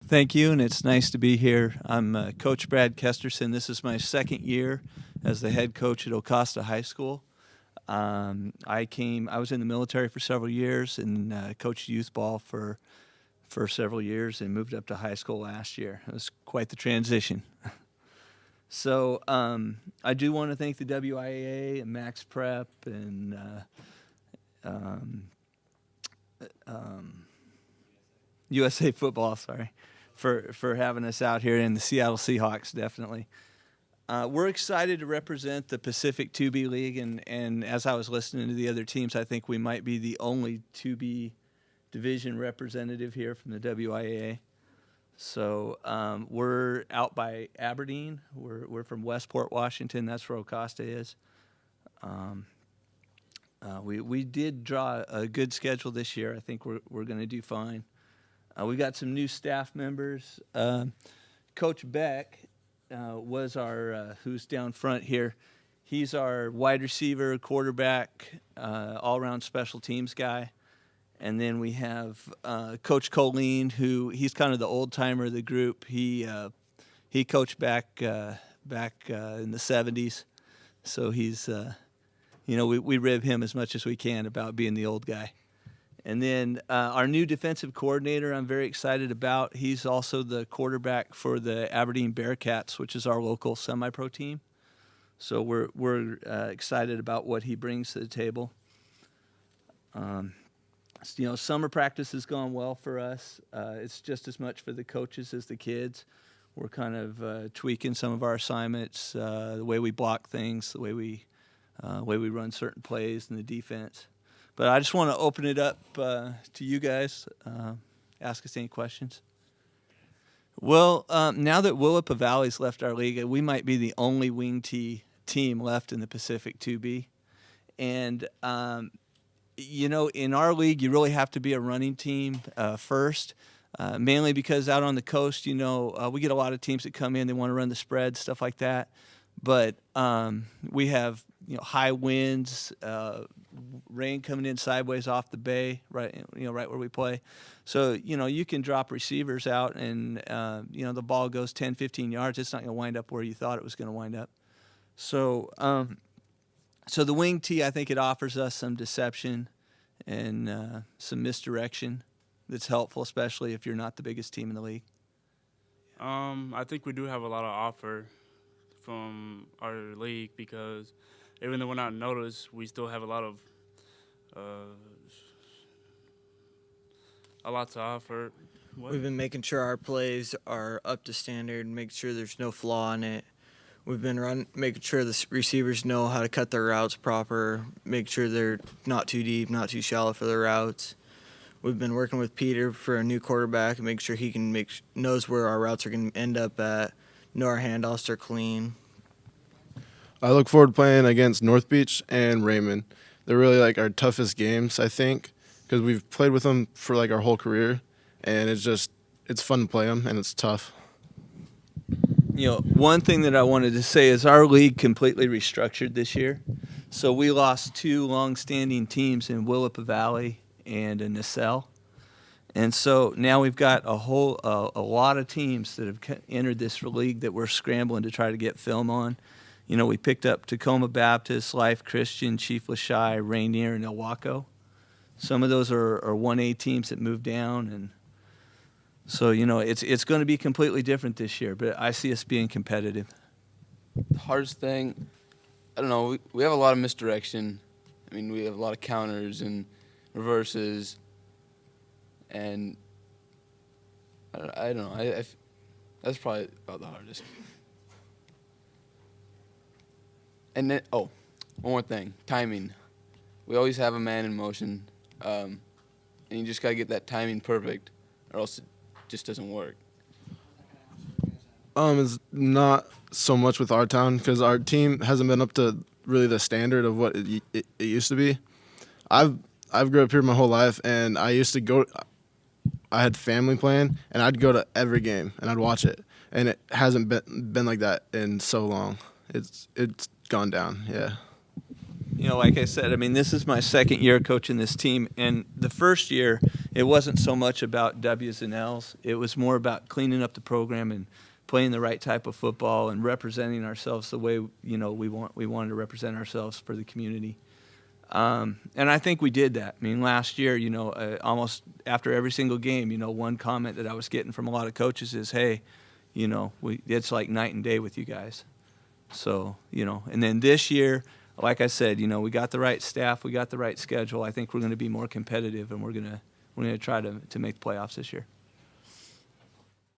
Thank you, and it's nice to be here. I'm Coach Brad Kesterson. This is my second year as the head coach at Ocosta High School. I was in the military for several years and coached youth ball for several years and moved up to high school last year. It was quite the transition. So I do want to thank the WIAA and MaxPrep and um, USA Football, sorry, for having us out here, and the Seattle Seahawks, definitely. We're excited to represent the Pacific 2B League, and as I was listening to the other teams, I think we might be the only 2B division representative here from the WIAA. So we're out by Aberdeen. We're from Westport, Washington. That's where Ocosta is. We did draw a good schedule this year. I think we're going to do fine. We got some new staff members. Coach Beck was our who's down front here. He's our wide receiver, quarterback, all-around special teams guy. And then we have Coach Colleen, who he's kind of the old timer of the group. He coached back in the 70s, so he's we rib him as much as we can about being the old guy. And then our new defensive coordinator, I'm very excited about. He's also the quarterback for the Aberdeen Bearcats, which is our local semi-pro team. So we're excited about what he brings to the table. Summer practice has gone well for us. It's just as much for the coaches as the kids. We're kind of tweaking some of our assignments, the way we block things, the way we run certain plays in the defense. But I just want to open it up to you guys. Ask us any questions. Well, now that Willapa Valley's left our league, we might be the only wing T team left in the Pacific 2B. And, in our league, you really have to be a running team first, mainly because out on the coast, we get a lot of teams that come in, they want to run the spread, stuff like that. But we have high winds, rain coming in sideways off the bay, right where we play. So you can drop receivers out, and the ball goes 10, 15 yards. It's not going to wind up where you thought it was going to wind up. So so the wing tee, I think it offers us some deception and some misdirection that's helpful, especially if you're not the biggest team in the league. I think we do have a lot of offer from our league because even though we're not noticed, we still have a lot to offer. We've been making sure our plays are up to standard, make sure there's no flaw in it. We've been making sure the receivers know how to cut their routes proper, make sure they're not too deep, not too shallow for their routes. We've been working with Peter for a new quarterback and make sure he can knows where our routes are going to end up at, know our handoffs are clean. I look forward to playing against North Beach and Raymond. They're really like our toughest games, I think, because we've played with them for like our whole career, and it's fun to play them, and it's tough. One thing that I wanted to say is our league completely restructured this year. So we lost two long-standing teams in Willapa Valley and in Nacelle. And so now we've got a lot of teams that have entered this league that we're scrambling to try to get film on. We picked up Tacoma Baptist, Life Christian, Chief Lachey, Rainier, and Ilwaco. Some of those are 1A teams that moved down, and so it's going to be completely different this year. But I see us being competitive. The hardest thing, I don't know. We have a lot of misdirection. I mean, we have a lot of counters and reverses, and I don't know. That's probably about the hardest. And then, one more thing, timing. We always have a man in motion, and you just got to get that timing perfect, or else it just doesn't work. It's not so much with our town because our team hasn't been up to really the standard of what it used to be. I've grew up here my whole life, and I used to go. I had family playing, and I'd go to every game and I'd watch it, and it hasn't been like that in so long. It's gone down, yeah. You know, like I said, I mean, this is my second year coaching this team, and the first year it wasn't so much about W's and L's. It was more about cleaning up the program and playing the right type of football and representing ourselves the way we wanted to represent ourselves for the community. And I think we did that. I mean, last year, almost after every single game, one comment that I was getting from a lot of coaches is, "Hey, it's like night and day with you guys." So, and then this year, like I said, we got the right staff, we got the right schedule. I think we're going to be more competitive, and we're going to try to make the playoffs this year.